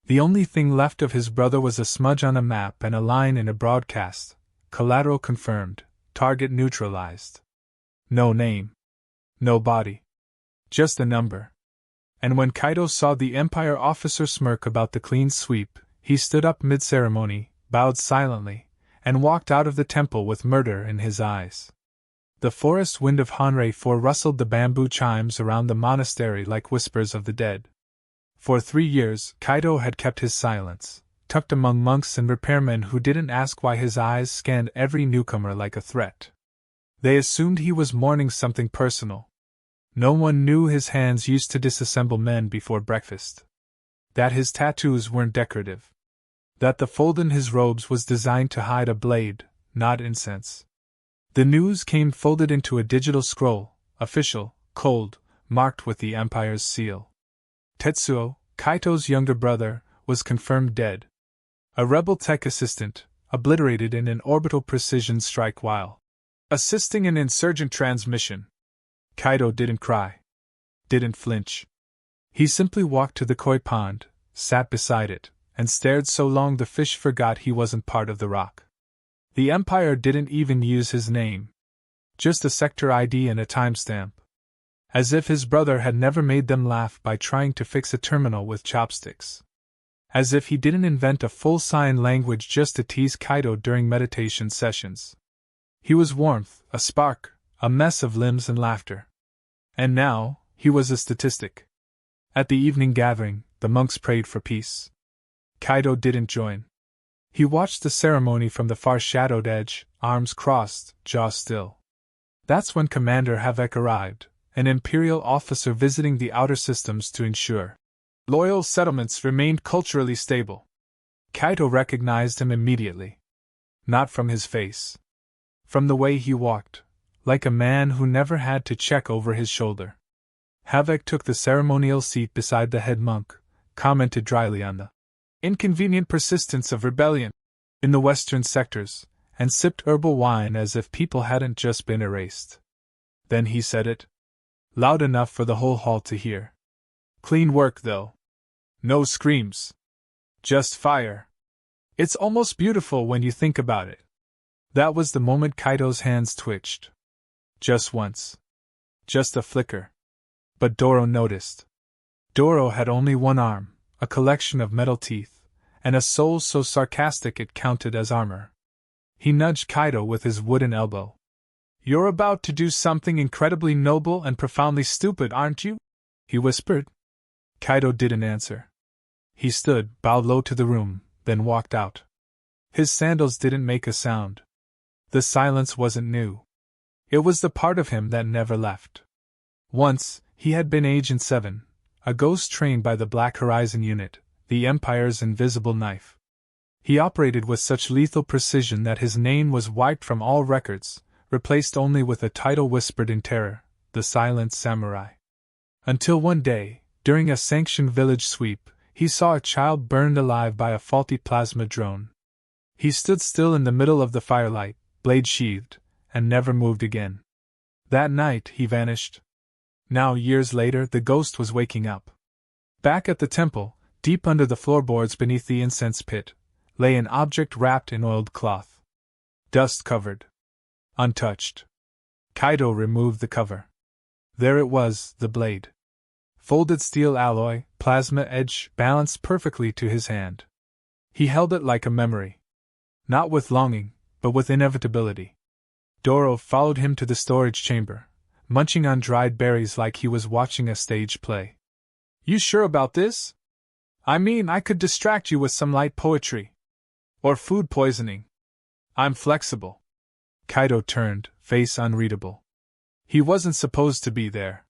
The only thing left of his brother was a smudge on a map and a line in a broadcast: collateral confirmed, target neutralized. No name. No body. Just a number. And when Kaido saw the Empire officer smirk about the clean sweep, he stood up mid-ceremony, bowed silently, and walked out of the temple with murder in his eyes. The forest wind of Hanrei 4 rustled the bamboo chimes around the monastery like whispers of the dead. For 3 years, Kaido had kept his silence, tucked among monks and repairmen who didn't ask why his eyes scanned every newcomer like a threat. They assumed he was mourning something personal. No one knew his hands used to disassemble men before breakfast. That his tattoos weren't decorative. That the fold in his robes was designed to hide a blade, not incense. The news came folded into a digital scroll, official, cold, marked with the Empire's seal. Tetsuo, Kaito's younger brother, was confirmed dead. A rebel tech assistant, obliterated in an orbital precision strike while assisting an insurgent transmission. Kaido didn't cry. Didn't flinch. He simply walked to the koi pond, sat beside it, and stared so long the fish forgot he wasn't part of the rock. The Empire didn't even use his name. Just a sector ID and a timestamp. As if his brother had never made them laugh by trying to fix a terminal with chopsticks. As if he didn't invent a full sign language just to tease Kaido during meditation sessions. He was warmth, a spark, a mess of limbs and laughter. And now, he was a statistic. At the evening gathering, the monks prayed for peace. Kaido didn't join. He watched the ceremony from the far shadowed edge, arms crossed, jaw still. That's when Commander Havek arrived, an Imperial officer visiting the outer systems to ensure loyal settlements remained culturally stable. Kaido recognized him immediately. Not from his face. From the way he walked, like a man who never had to check over his shoulder. Havek took the ceremonial seat beside the head monk, commented dryly on the inconvenient persistence of rebellion in the western sectors, and sipped herbal wine as if people hadn't just been erased. Then he said it. Loud enough for the whole hall to hear. Clean work, though. No screams. Just fire. It's almost beautiful when you think about it. That was the moment Kaido's hands twitched. Just once. Just a flicker. But Doro noticed. Doro had only one arm, a collection of metal teeth, and a soul so sarcastic it counted as armor. He nudged Kaido with his wooden elbow. "You're about to do something incredibly noble and profoundly stupid, aren't you?" he whispered. Kaido didn't answer. He stood, bowed low to the room, then walked out. His sandals didn't make a sound. The silence wasn't new. It was the part of him that never left. Once, he had been Agent 7, a ghost trained by the Black Horizon Unit, the Empire's invisible knife. He operated with such lethal precision that his name was wiped from all records, replaced only with a title whispered in terror, the Silent Samurai. Until one day, during a sanctioned village sweep, he saw a child burned alive by a faulty plasma drone. He stood still in the middle of the firelight, blade sheathed, and never moved again. That night he vanished. Now, years later, the ghost was waking up. Back at the temple, deep under the floorboards beneath the incense pit, lay an object wrapped in oiled cloth. Dust-covered. Untouched. Kaido removed the cover. There it was, the blade. Folded steel alloy, plasma edge, balanced perfectly to his hand. He held it like a memory. Not with longing, but with inevitability. Doro followed him to the storage chamber, munching on dried berries like he was watching a stage play. "You sure about this? I mean, I could distract you with some light poetry. Or food poisoning. I'm flexible." Kaido turned, face unreadable. He wasn't supposed to be there.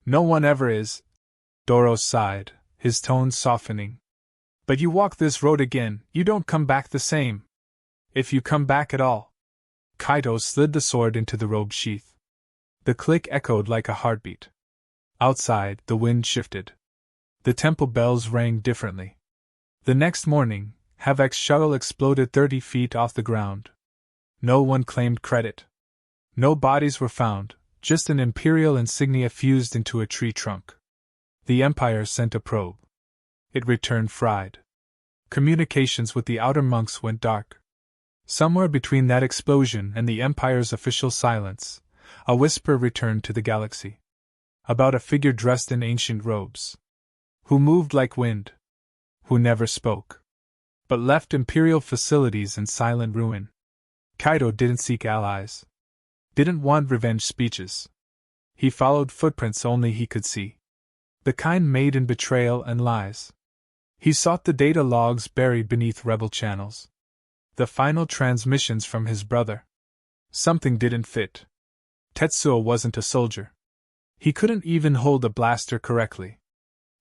No one ever is. Doro sighed, his tone softening. "But you walk this road again, you don't come back the same. If you come back at all." Kaido slid the sword into the robe sheath. The click echoed like a heartbeat. Outside, the wind shifted. The temple bells rang differently. The next morning, Havek's shuttle exploded 30 feet off the ground. No one claimed credit. No bodies were found, just an imperial insignia fused into a tree trunk. The Empire sent a probe. It returned fried. Communications with the outer monks went dark. Somewhere between that explosion and the Empire's official silence, a whisper returned to the galaxy. About a figure dressed in ancient robes. Who moved like wind. Who never spoke. But left Imperial facilities in silent ruin. Kaido didn't seek allies. Didn't want revenge speeches. He followed footprints only he could see. The kind made in betrayal and lies. He sought the data logs buried beneath rebel channels. The final transmissions from his brother. Something didn't fit. Tetsuo wasn't a soldier. He couldn't even hold a blaster correctly.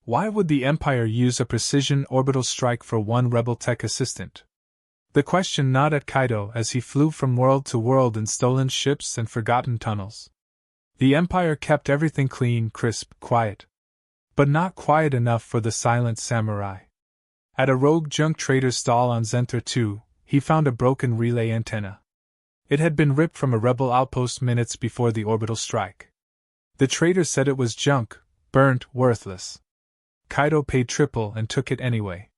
Why would the Empire use a precision orbital strike for one rebel tech assistant? The question gnawed at Kaido as he flew from world to world in stolen ships and forgotten tunnels. The Empire kept everything clean, crisp, quiet. But not quiet enough for the silent samurai. At a rogue junk trader's stall on Zenther 2, he found a broken relay antenna. It had been ripped from a rebel outpost minutes before the orbital strike. The trader said it was junk, burnt, worthless. Kaido paid triple and took it anyway.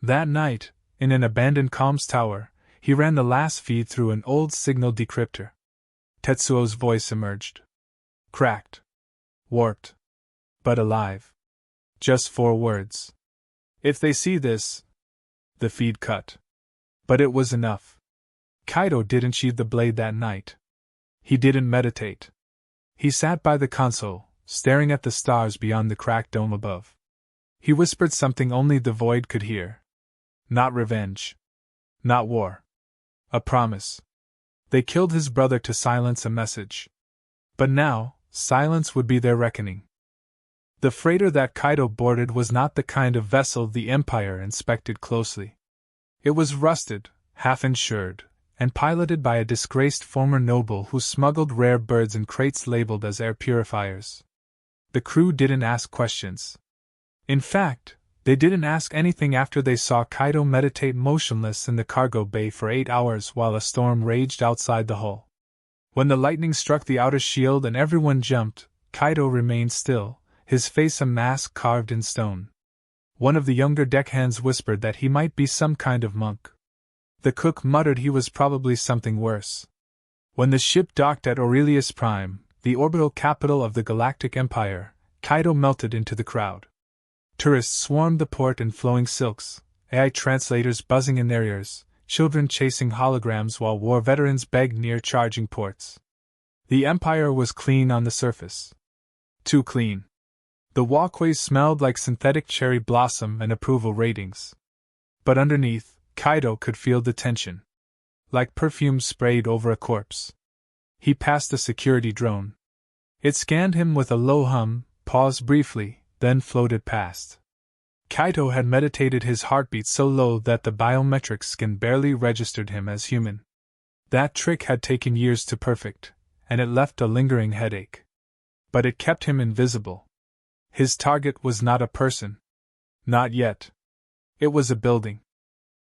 That night, in an abandoned comms tower, he ran the last feed through an old signal decryptor. Tetsuo's voice emerged. Cracked. Warped. But alive. Just 4 words. If they see this... The feed cut. But it was enough. Kaido didn't sheathe the blade that night. He didn't meditate. He sat by the console, staring at the stars beyond the cracked dome above. He whispered something only the void could hear. Not revenge. Not war. A promise. They killed his brother to silence a message. But now, silence would be their reckoning. The freighter that Kaido boarded was not the kind of vessel the Empire inspected closely. It was rusted, half-insured, and piloted by a disgraced former noble who smuggled rare birds in crates labeled as air purifiers. The crew didn't ask questions. In fact, they didn't ask anything after they saw Kaido meditate motionless in the cargo bay for 8 hours while a storm raged outside the hull. When the lightning struck the outer shield and everyone jumped, Kaido remained still, his face a mask carved in stone. One of the younger deckhands whispered that he might be some kind of monk. The cook muttered he was probably something worse. When the ship docked at Aurelius Prime, the orbital capital of the Galactic Empire, Kaido melted into the crowd. Tourists swarmed the port in flowing silks, AI translators buzzing in their ears, children chasing holograms while war veterans begged near charging ports. The Empire was clean on the surface. Too clean. The walkways smelled like synthetic cherry blossom and approval ratings. But underneath, Kaido could feel the tension. Like perfume sprayed over a corpse. He passed a security drone. It scanned him with a low hum, paused briefly, then floated past. Kaido had meditated his heartbeat so low that the biometric skin barely registered him as human. That trick had taken years to perfect, and it left a lingering headache. But it kept him invisible. His target was not a person. Not yet. It was a building.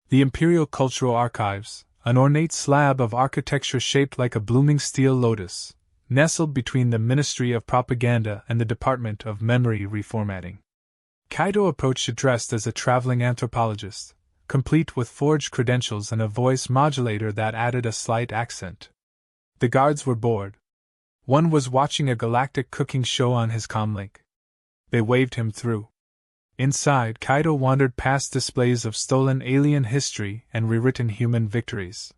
The Imperial Cultural Archives, an ornate slab of architecture shaped like a blooming steel lotus, nestled between the Ministry of Propaganda and the Department of Memory Reformatting. Kaido approached it dressed as a traveling anthropologist, complete with forged credentials and a voice modulator that added a slight accent. The guards were bored. One was watching a galactic cooking show on his comlink. They waved him through. Inside, Kaido wandered past displays of stolen alien history and rewritten human victories.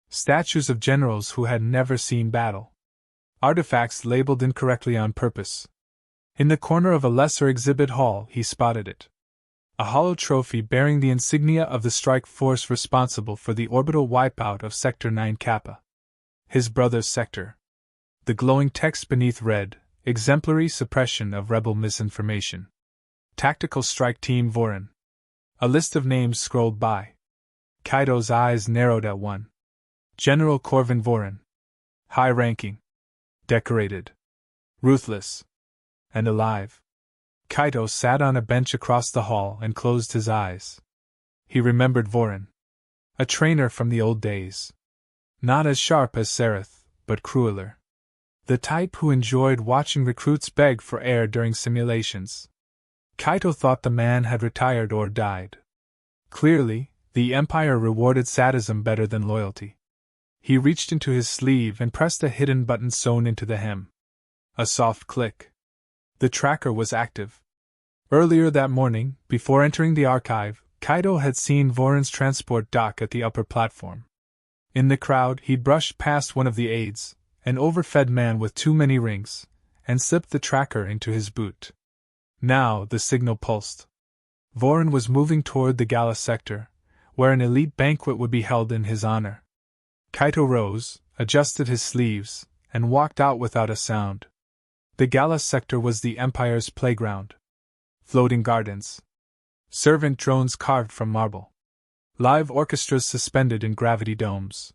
Statues of generals who had never seen battle. Artifacts labeled incorrectly on purpose. In the corner of a lesser exhibit hall, he spotted it. A hollow trophy bearing the insignia of the strike force responsible for the orbital wipeout of Sector 9 Kappa. His brother's sector. The glowing text beneath read, Exemplary suppression of rebel misinformation. Tactical Strike Team Vorin. A list of names scrolled by. Kaido's eyes narrowed at one. General Corvin Vorin. High-ranking. Decorated. Ruthless. And alive. Kaido sat on a bench across the hall and closed his eyes. He remembered Vorin. A trainer from the old days. Not as sharp as Sereth, but crueler. The type who enjoyed watching recruits beg for air during simulations. Kaido thought the man had retired or died. Clearly, the Empire rewarded sadism better than loyalty. He reached into his sleeve and pressed a hidden button sewn into the hem. A soft click. The tracker was active. Earlier that morning, before entering the archive, Kaido had seen Voron's transport dock at the upper platform. In the crowd, he'd brushed past one of the aides, an overfed man with too many rings, and slipped the tracker into his boot. Now the signal pulsed. Voron was moving toward the gala sector, where an elite banquet would be held in his honor. Kaido rose, adjusted his sleeves, and walked out without a sound. The gala sector was the Empire's playground. Floating gardens. Servant drones carved from marble. Live orchestras suspended in gravity domes.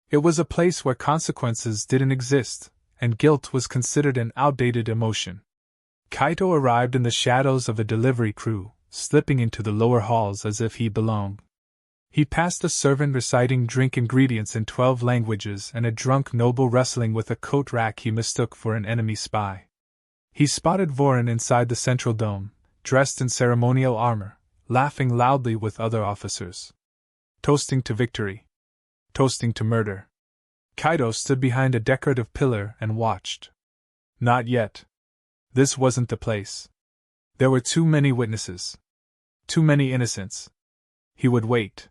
It was a place where consequences didn't exist, and guilt was considered an outdated emotion. Kaido arrived in the shadows of a delivery crew, slipping into the lower halls as if he belonged. He passed a servant reciting drink ingredients in 12 languages and a drunk noble wrestling with a coat rack he mistook for an enemy spy. He spotted Voron inside the central dome, dressed in ceremonial armor, laughing loudly with other officers. Toasting to victory. Toasting to murder. Kaido stood behind a decorative pillar and watched. Not yet. This wasn't the place. There were too many witnesses. Too many innocents. He would wait.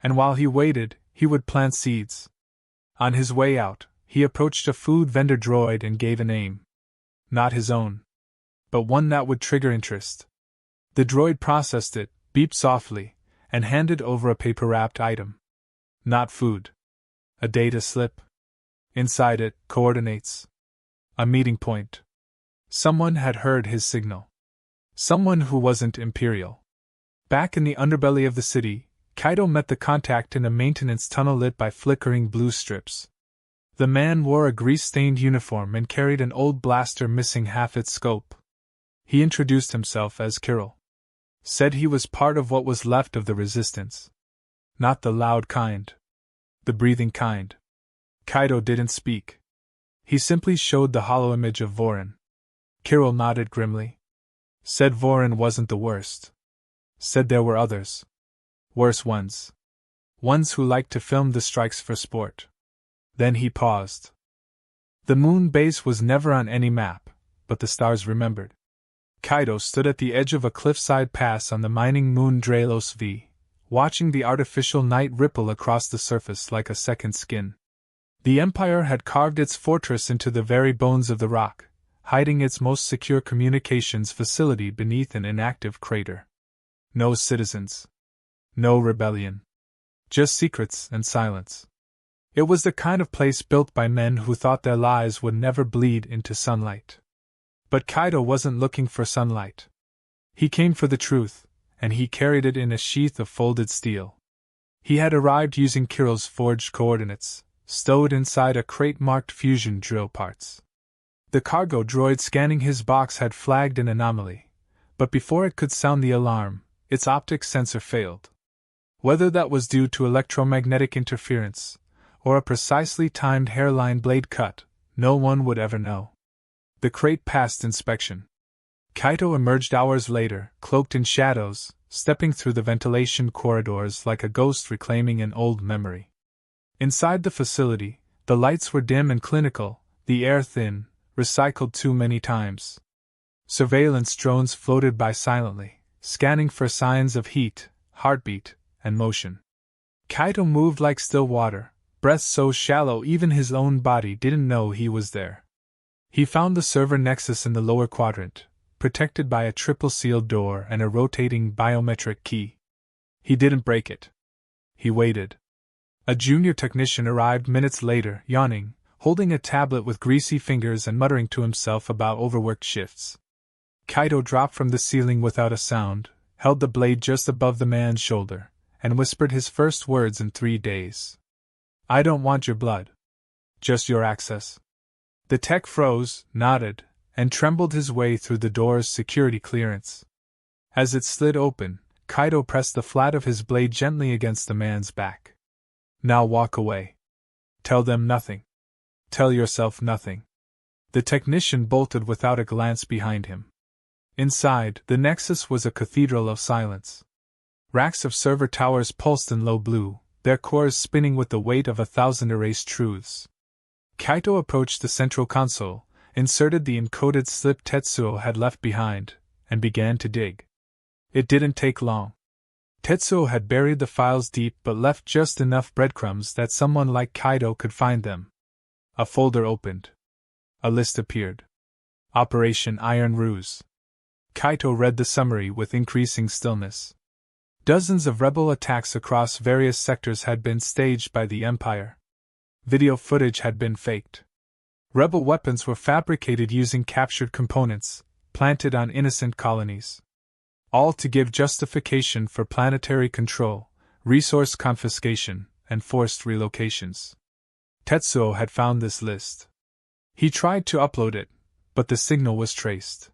And while he waited, he would plant seeds. On his way out, he approached a food vendor droid and gave a name. Not his own, but one that would trigger interest. The droid processed it, beeped softly, and handed over a paper-wrapped item. Not food. A data slip. Inside it, coordinates. A meeting point. Someone had heard his signal. Someone who wasn't Imperial. Back in the underbelly of the city, Kaido met the contact in a maintenance tunnel lit by flickering blue strips. The man wore a grease-stained uniform and carried an old blaster missing half its scope. He introduced himself as Kirill. Said he was part of what was left of the resistance. Not the loud kind. The breathing kind. Kaido didn't speak. He simply showed the hollow image of Voron. Kirill nodded grimly. Said Voron wasn't the worst. Said there were others. Worse ones. Ones who liked to film the strikes for sport. Then he paused. The moon base was never on any map, but the stars remembered. Kaido stood at the edge of a cliffside pass on the mining moon Dralos V, watching the artificial night ripple across the surface like a second skin. The Empire had carved its fortress into the very bones of the rock, hiding its most secure communications facility beneath an inactive crater. No citizens. No rebellion. Just secrets and silence. It was the kind of place built by men who thought their lies would never bleed into sunlight. But Kaido wasn't looking for sunlight. He came for the truth, and he carried it in a sheath of folded steel. He had arrived using Kirill's forged coordinates, stowed inside a crate marked fusion drill parts. The cargo droid scanning his box had flagged an anomaly, but before it could sound the alarm, its optic sensor failed. Whether that was due to electromagnetic interference, or a precisely timed hairline blade cut, no one would ever know. The crate passed inspection. Kaido emerged hours later, cloaked in shadows, stepping through the ventilation corridors like a ghost reclaiming an old memory. Inside the facility, the lights were dim and clinical, the air thin, recycled too many times. Surveillance drones floated by silently, scanning for signs of heat, heartbeat, and motion. Kaido moved like still water, breath so shallow even his own body didn't know he was there. He found the server nexus in the lower quadrant, protected by a triple-sealed door and a rotating biometric key. He didn't break it. He waited. A junior technician arrived minutes later, yawning, holding a tablet with greasy fingers and muttering to himself about overworked shifts. Kaido dropped from the ceiling without a sound, held the blade just above the man's shoulder, and whispered his first words in 3 days. "I don't want your blood. Just your access." The tech froze, nodded, and trembled his way through the door's security clearance. As it slid open, Kaido pressed the flat of his blade gently against the man's back. "Now walk away. Tell them nothing. Tell yourself nothing." The technician bolted without a glance behind him. Inside, the Nexus was a cathedral of silence. Racks of server towers pulsed in low blue, their cores spinning with the weight of 1,000 erased truths. Kaito approached the central console, inserted the encoded slip Tetsuo had left behind, and began to dig. It didn't take long. Tetsuo had buried the files deep but left just enough breadcrumbs that someone like Kaito could find them. A folder opened. A list appeared. Operation Iron Ruse. Kaito read the summary with increasing stillness. Dozens of rebel attacks across various sectors had been staged by the Empire. Video footage had been faked. Rebel weapons were fabricated using captured components, planted on innocent colonies. All to give justification for planetary control, resource confiscation, and forced relocations. Tetsuo had found this list. He tried to upload it, but the signal was traced.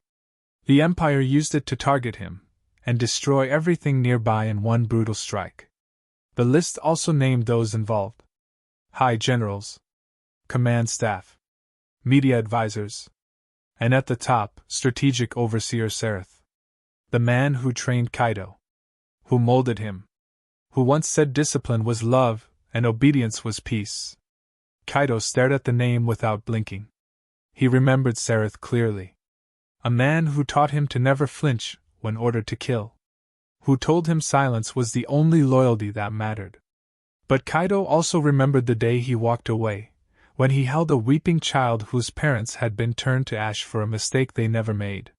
The Empire used it to target him, and destroy everything nearby in one brutal strike. The list also named those involved: high generals, command staff, media advisors, and at the top, strategic overseer Sareth. The man who trained Kaito, who molded him, who once said discipline was love and obedience was peace. Kaito stared at the name without blinking. He remembered Sareth clearly. A man who taught him to never flinch when ordered to kill. Who told him silence was the only loyalty that mattered. But Kaito also remembered the day he walked away, when he held a weeping child whose parents had been turned to ash for a mistake they never made.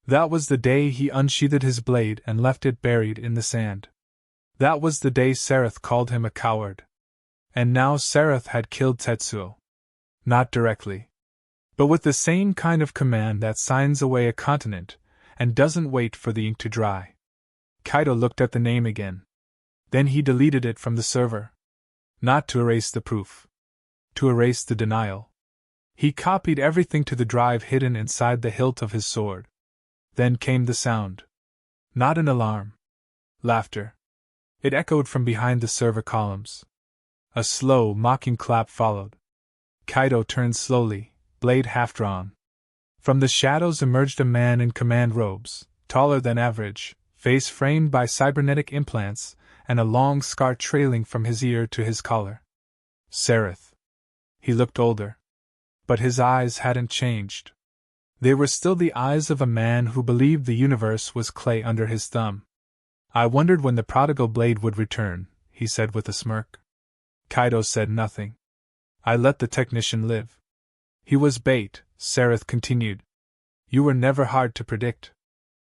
That was the day he unsheathed his blade and left it buried in the sand. That was the day Sareth called him a coward. And now Sareth had killed Tetsuo. Not directly, but with the same kind of command that signs away a continent and doesn't wait for the ink to dry. Kaito looked at the name again. Then he deleted it from the server. Not to erase the proof. To erase the denial. He copied everything to the drive hidden inside the hilt of his sword. Then came the sound. Not an alarm. Laughter. It echoed from behind the server columns. A slow, mocking clap followed. Kaito turned slowly, blade half-drawn. From the shadows emerged a man in command robes, taller than average, face framed by cybernetic implants, and a long scar trailing from his ear to his collar. Sareth. He looked older. But his eyes hadn't changed. They were still the eyes of a man who believed the universe was clay under his thumb. I wondered when the prodigal blade would return, he said with a smirk. Kaito said nothing. I let the technician live. He was bait, Sareth continued. You were never hard to predict.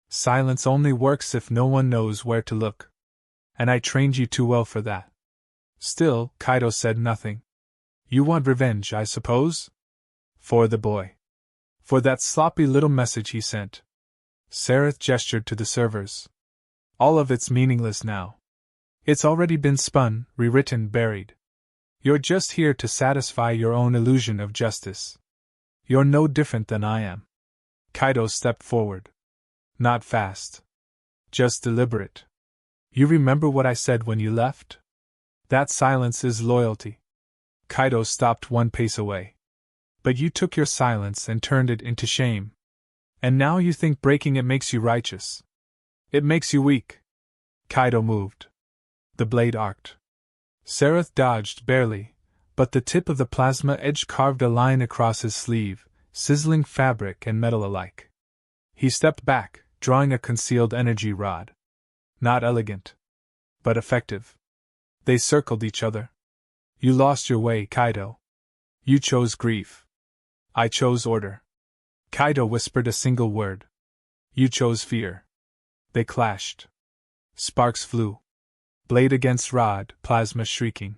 Silence only works if no one knows where to look. And I trained you too well for that. Still, Kaito said nothing. You want revenge, I suppose? For the boy. For that sloppy little message he sent. Sareth gestured to the servers. All of it's meaningless now. It's already been spun, rewritten, buried. You're just here to satisfy your own illusion of justice. You're no different than I am. Kaito stepped forward. Not fast. Just deliberate. You remember what I said when you left? That silence is loyalty. Kaito stopped one pace away. But you took your silence and turned it into shame. And now you think breaking it makes you righteous. It makes you weak. Kaito moved. The blade arced. Sareth dodged barely, but the tip of the plasma edge carved a line across his sleeve, sizzling fabric and metal alike. He stepped back, drawing a concealed energy rod. Not elegant, but effective. They circled each other. You lost your way, Kaito. You chose grief. I chose order. Kaito whispered a single word. You chose fear. They clashed. Sparks flew. Blade against rod, plasma shrieking.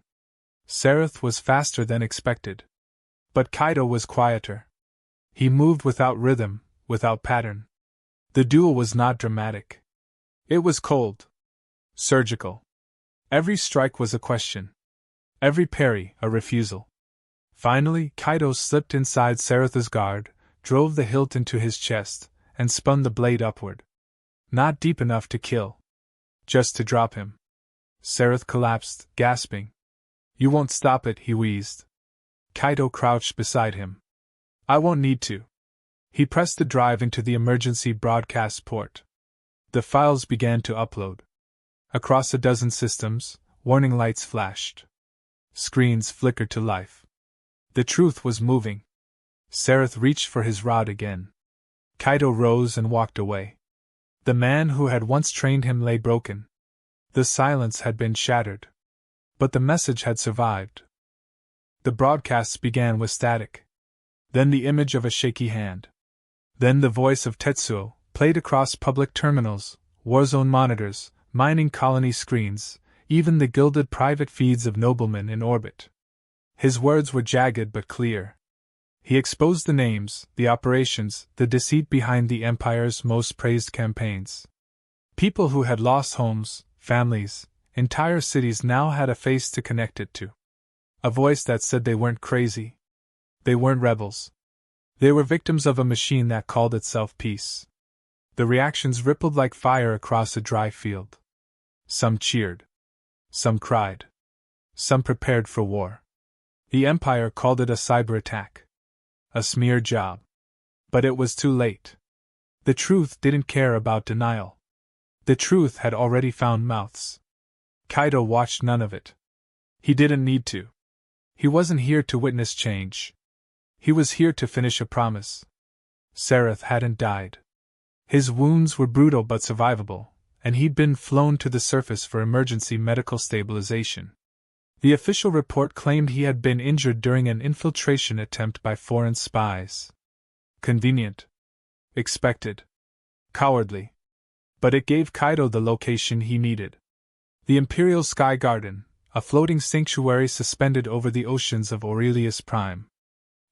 Sareth was faster than expected. But Kaito was quieter. He moved without rhythm, without pattern. The duel was not dramatic. It was cold. Surgical. Every strike was a question. Every parry, a refusal. Finally, Kaito slipped inside Sareth's guard, drove the hilt into his chest, and spun the blade upward. Not deep enough to kill. Just to drop him. Sareth collapsed, gasping. You won't stop it, he wheezed. Kaito crouched beside him. I won't need to. He pressed the drive into the emergency broadcast port. The files began to upload. Across a dozen systems, warning lights flashed. Screens flickered to life. The truth was moving. Sareth reached for his rod again. Kaito rose and walked away. The man who had once trained him lay broken. The silence had been shattered. But the message had survived. The broadcasts began with static. Then the image of a shaky hand. Then the voice of Tetsuo, played across public terminals, warzone monitors, mining colony screens, even the gilded private feeds of noblemen in orbit. His words were jagged but clear. He exposed the names, the operations, the deceit behind the Empire's most praised campaigns. People who had lost homes, families, entire cities now had a face to connect it to. A voice that said they weren't crazy. They weren't rebels. They were victims of a machine that called itself peace. The reactions rippled like fire across a dry field. Some cheered. Some cried. Some prepared for war. The Empire called it a cyber attack. A smear job. But it was too late. The truth didn't care about denial. The truth had already found mouths. Kaito watched none of it. He didn't need to. He wasn't here to witness change. He was here to finish a promise. Sareth hadn't died. His wounds were brutal but survivable, and he'd been flown to the surface for emergency medical stabilization. The official report claimed he had been injured during an infiltration attempt by foreign spies. Convenient. Expected. Cowardly. But it gave Kaito the location he needed. The Imperial Sky Garden, a floating sanctuary suspended over the oceans of Aurelius Prime.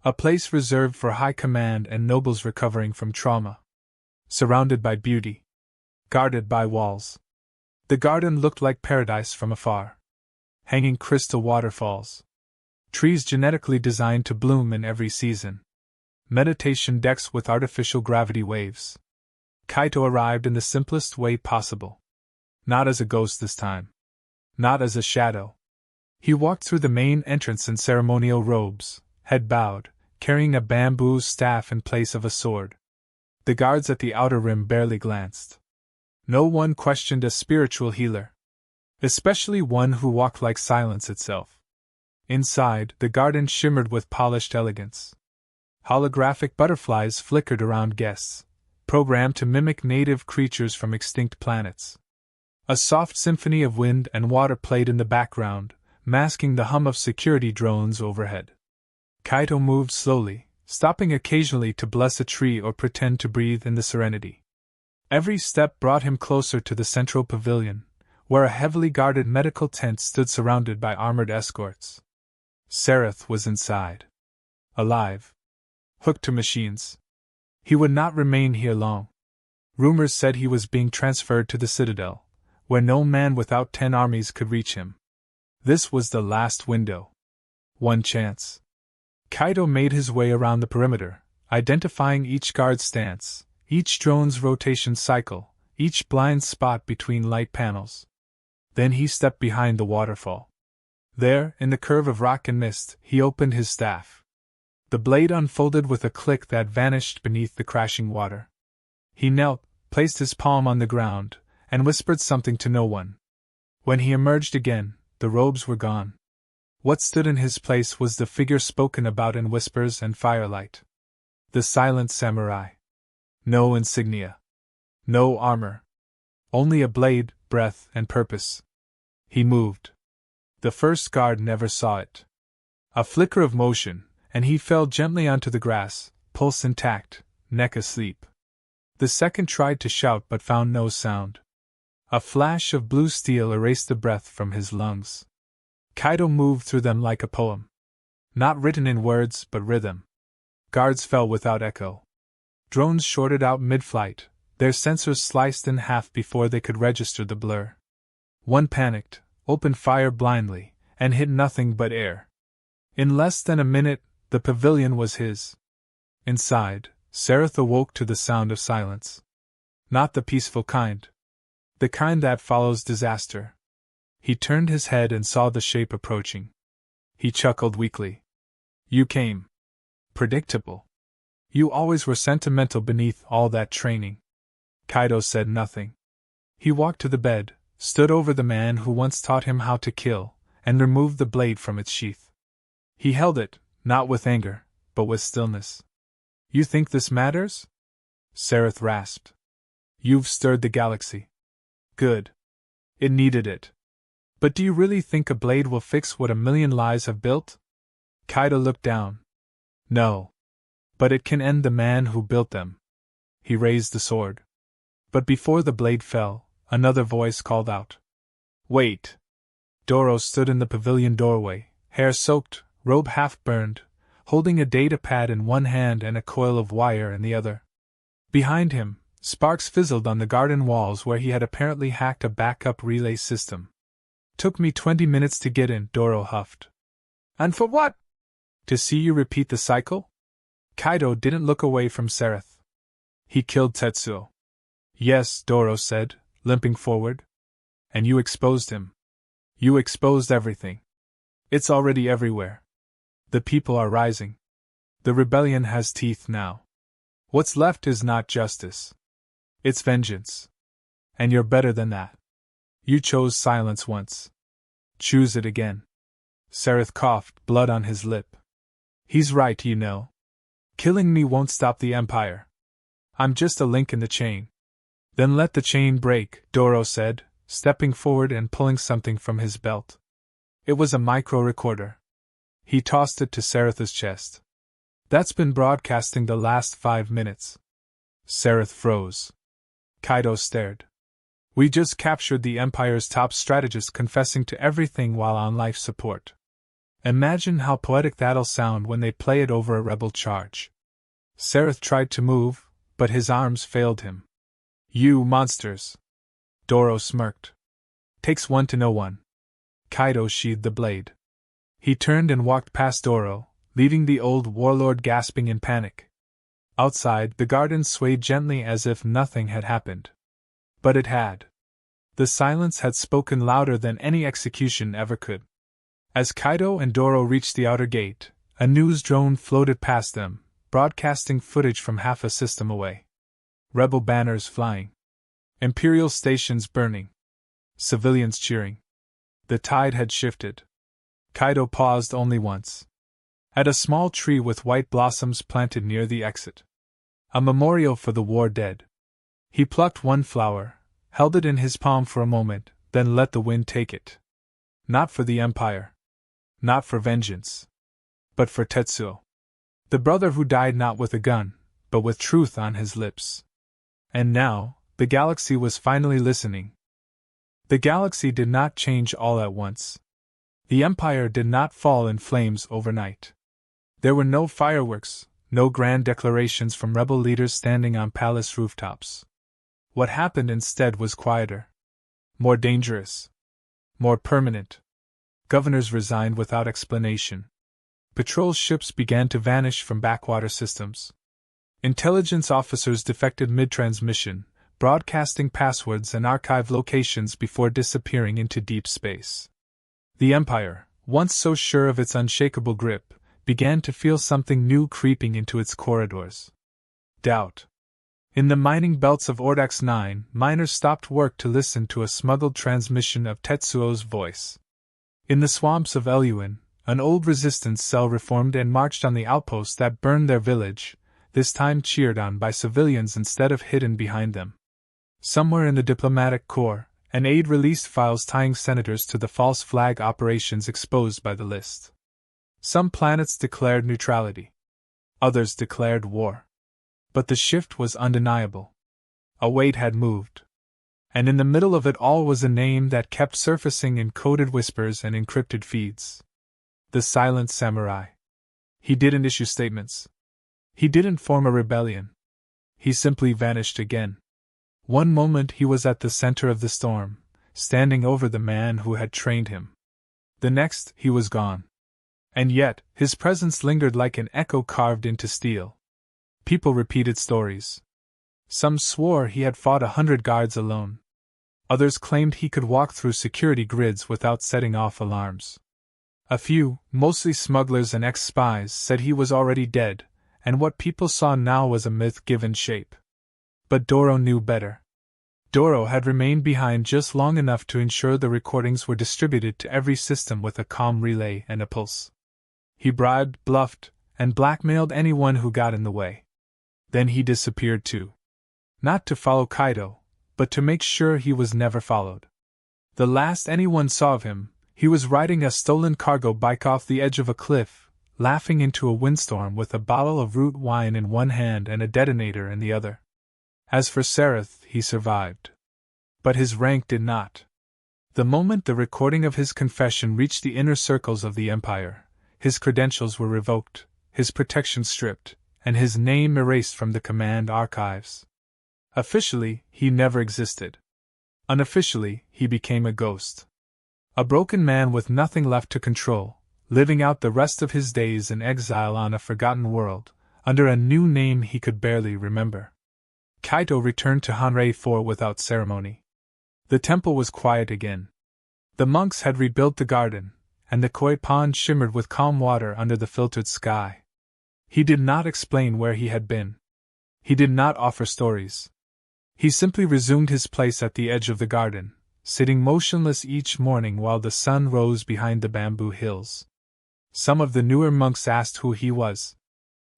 A place reserved for high command and nobles recovering from trauma. Surrounded by beauty. Guarded by walls. The garden looked like paradise from afar. Hanging crystal waterfalls. Trees genetically designed to bloom in every season. Meditation decks with artificial gravity waves. Kaito arrived in the simplest way possible. Not as a ghost this time. Not as a shadow. He walked through the main entrance in ceremonial robes, head bowed, carrying a bamboo staff in place of a sword. The guards at the outer rim barely glanced. No one questioned a spiritual healer. Especially one who walked like silence itself. Inside, the garden shimmered with polished elegance. Holographic butterflies flickered around guests, programmed to mimic native creatures from extinct planets. A soft symphony of wind and water played in the background, masking the hum of security drones overhead. Kaito moved slowly, stopping occasionally to bless a tree or pretend to breathe in the serenity. Every step brought him closer to the central pavilion, where a heavily guarded medical tent stood surrounded by armored escorts. Sareth was inside. Alive. Hooked to machines. He would not remain here long. Rumors said he was being transferred to the Citadel, where no man without 10 armies could reach him. This was the last window. One chance. Kaito made his way around the perimeter, identifying each guard's stance, each drone's rotation cycle, each blind spot between light panels. Then he stepped behind the waterfall. There, in the curve of rock and mist, he opened his staff. The blade unfolded with a click that vanished beneath the crashing water. He knelt, placed his palm on the ground, and whispered something to no one. When he emerged again, the robes were gone. What stood in his place was the figure spoken about in whispers and firelight. The silent samurai. No insignia. No armor. Only a blade, breath, and purpose. He moved. The first guard never saw it. A flicker of motion, and he fell gently onto the grass, pulse intact, neck asleep. The second tried to shout but found no sound. A flash of blue steel erased the breath from his lungs. Kaito moved through them like a poem. Not written in words but rhythm. Guards fell without echo. Drones shorted out mid-flight, their sensors sliced in half before they could register the blur. One panicked, opened fire blindly, and hit nothing but air. In less than a minute, the pavilion was his. Inside, Sareth awoke to the sound of silence. Not the peaceful kind. The kind that follows disaster. He turned his head and saw the shape approaching. He chuckled weakly. You came. Predictable. You always were sentimental beneath all that training. Kaito said nothing. He walked to the bed, stood over the man who once taught him how to kill, and removed the blade from its sheath. He held it, not with anger, but with stillness. "You think this matters?" Sareth rasped. "You've stirred the galaxy. Good. It needed it. But do you really think a blade will fix what a million lies have built?" Kaido looked down. "No. But it can end the man who built them." He raised the sword. But before the blade fell, another voice called out. "Wait!" Doro stood in the pavilion doorway, hair soaked, robe half burned, holding a data pad in one hand and a coil of wire in the other. Behind him, sparks fizzled on the garden walls where he had apparently hacked a backup relay system. "Took me 20 minutes to get in," Doro huffed. "And for what?" "To see you repeat the cycle?" Kaido didn't look away from Sareth. "He killed Tetsuo." "Yes," Doro said, limping forward. "And you exposed him. You exposed everything. It's already everywhere. The people are rising. The rebellion has teeth now. What's left is not justice. It's vengeance. And you're better than that. You chose silence once. Choose it again." Sareth coughed, blood on his lip. "He's right, you know. Killing me won't stop the Empire. I'm just a link in the chain." "Then let the chain break," Doro said, stepping forward and pulling something from his belt. It was a micro-recorder. He tossed it to Sareth's chest. "That's been broadcasting the last 5 minutes." Sareth froze. Kaido stared. "We just captured the Empire's top strategist confessing to everything while on life support. Imagine how poetic that'll sound when they play it over a rebel charge." Sareth tried to move, but his arms failed him. "You monsters!" Doro smirked. "Takes one to know one." Kaido sheathed the blade. He turned and walked past Doro, leaving the old warlord gasping in panic. Outside, the garden swayed gently as if nothing had happened. But it had. The silence had spoken louder than any execution ever could. As Kaido and Doro reached the outer gate, a news drone floated past them, broadcasting footage from half a system away. Rebel banners flying. Imperial stations burning. Civilians cheering. The tide had shifted. Kaido paused only once. At a small tree with white blossoms planted near the exit. A memorial for the war dead. He plucked one flower, held it in his palm for a moment, then let the wind take it. Not for the Empire. Not for vengeance. But for Tetsuo. The brother who died not with a gun, but with truth on his lips. And now, the galaxy was finally listening. The galaxy did not change all at once. The Empire did not fall in flames overnight. There were no fireworks, no grand declarations from rebel leaders standing on palace rooftops. What happened instead was quieter. More dangerous. More permanent. Governors resigned without explanation. Patrol ships began to vanish from backwater systems. Intelligence officers defected mid-transmission, broadcasting passwords and archive locations before disappearing into deep space. The Empire, once so sure of its unshakable grip, began to feel something new creeping into its corridors. Doubt. In the mining belts of Ordax 9, miners stopped work to listen to a smuggled transmission of Tetsuo's voice. In the swamps of Eluin, an old resistance cell reformed and marched on the outposts that burned their village, this time cheered on by civilians instead of hidden behind them. Somewhere in the diplomatic corps, an aide released files tying senators to the false flag operations exposed by the list. Some planets declared neutrality. Others declared war. But the shift was undeniable. A weight had moved. And in the middle of it all was a name that kept surfacing in coded whispers and encrypted feeds. The Silent Samurai. He didn't issue statements. He didn't form a rebellion. He simply vanished again. One moment he was at the center of the storm, standing over the man who had trained him. The next, he was gone. And yet, his presence lingered like an echo carved into steel. People repeated stories. Some swore he had fought 100 guards alone. Others claimed he could walk through security grids without setting off alarms. A few, mostly smugglers and ex-spies, said he was already dead, and what people saw now was a myth given shape. But Doro knew better. Doro had remained behind just long enough to ensure the recordings were distributed to every system with a calm relay and a pulse. He bribed, bluffed, and blackmailed anyone who got in the way. Then he disappeared too. Not to follow Kaido, but to make sure he was never followed. The last anyone saw of him, he was riding a stolen cargo bike off the edge of a cliff, laughing into a windstorm with a bottle of root wine in one hand and a detonator in the other. As for Sereth, he survived. But his rank did not. The moment the recording of his confession reached the inner circles of the Empire, his credentials were revoked, his protection stripped, and his name erased from the command archives. Officially, he never existed. Unofficially, he became a ghost. A broken man with nothing left to control, living out the rest of his days in exile on a forgotten world, under a new name he could barely remember. Kaito returned to Hanrei 4 without ceremony. The temple was quiet again. The monks had rebuilt the garden, and the koi pond shimmered with calm water under the filtered sky. He did not explain where he had been. He did not offer stories. He simply resumed his place at the edge of the garden, sitting motionless each morning while the sun rose behind the bamboo hills. Some of the newer monks asked who he was.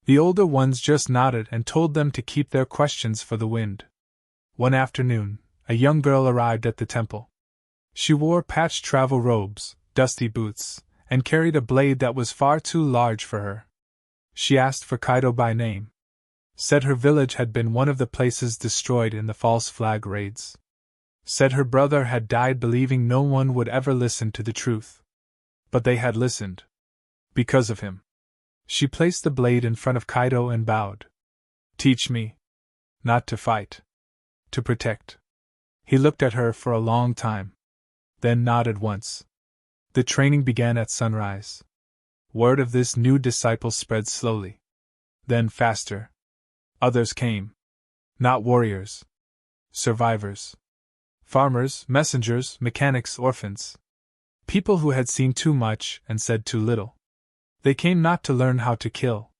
The older ones just nodded and told them to keep their questions for the wind. One afternoon, a young girl arrived at the temple. She wore patched travel robes, dusty boots, and carried a blade that was far too large for her. She asked for Kaido by name. Said her village had been one of the places destroyed in the false flag raids. Said her brother had died believing no one would ever listen to the truth. But they had listened. Because of him. She placed the blade in front of Kaido and bowed. Teach me. Not to fight. To protect. He looked at her for a long time. Then nodded once. The training began at sunrise. Word of this new disciple spread slowly. Then faster. Others came. Not warriors. Survivors. Farmers, messengers, mechanics, orphans. People who had seen too much and said too little. They came not to learn how to kill,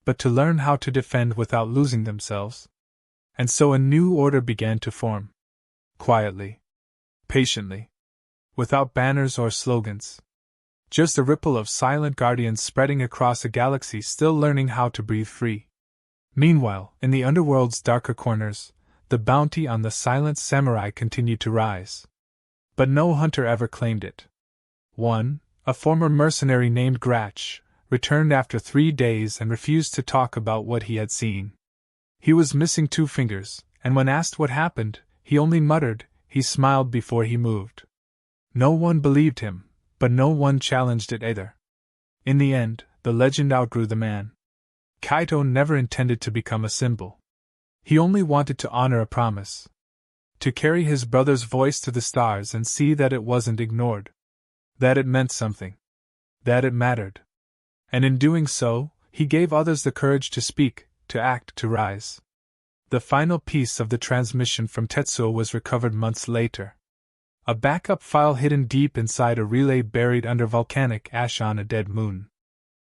but to learn how to defend without losing themselves. And so a new order began to form. Quietly. Patiently. Without banners or slogans. Just a ripple of silent guardians spreading across a galaxy still learning how to breathe free. Meanwhile, in the underworld's darker corners, the bounty on the silent samurai continued to rise. But no hunter ever claimed it. One, a former mercenary named Gratch, returned after 3 days and refused to talk about what he had seen. He was missing 2 fingers, and when asked what happened, he only muttered. He smiled before he moved. No one believed him, but no one challenged it either. In the end, the legend outgrew the man. Kaito never intended to become a symbol. He only wanted to honor a promise. To carry his brother's voice to the stars and see that it wasn't ignored. That it meant something. That it mattered. And in doing so, he gave others the courage to speak, to act, to rise. The final piece of the transmission from Tetsuo was recovered months later. A backup file hidden deep inside a relay buried under volcanic ash on a dead moon.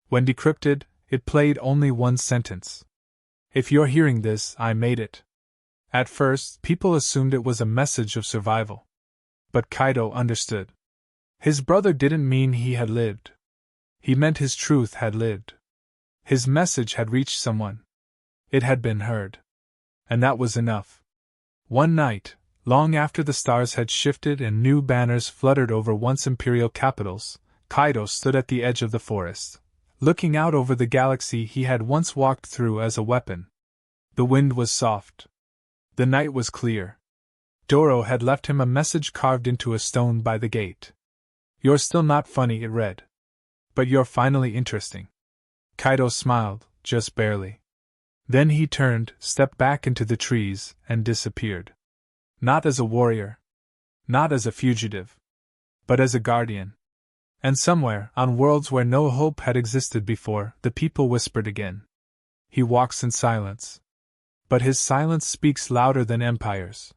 When decrypted, it played only one sentence. If you're hearing this, I made it. At first, people assumed it was a message of survival. But Kaido understood. His brother didn't mean he had lived. He meant his truth had lived. His message had reached someone. It had been heard. And that was enough. One night, long after the stars had shifted and new banners fluttered over once imperial capitals, Kaido stood at the edge of the forest, looking out over the galaxy he had once walked through as a weapon. The wind was soft. The night was clear. Doro had left him a message carved into a stone by the gate. You're still not funny, it read. But you're finally interesting. Kaido smiled, just barely. Then he turned, stepped back into the trees, and disappeared. Not as a warrior. Not as a fugitive. But as a guardian. And somewhere, on worlds where no hope had existed before, the people whispered again. He walks in silence. But his silence speaks louder than empires.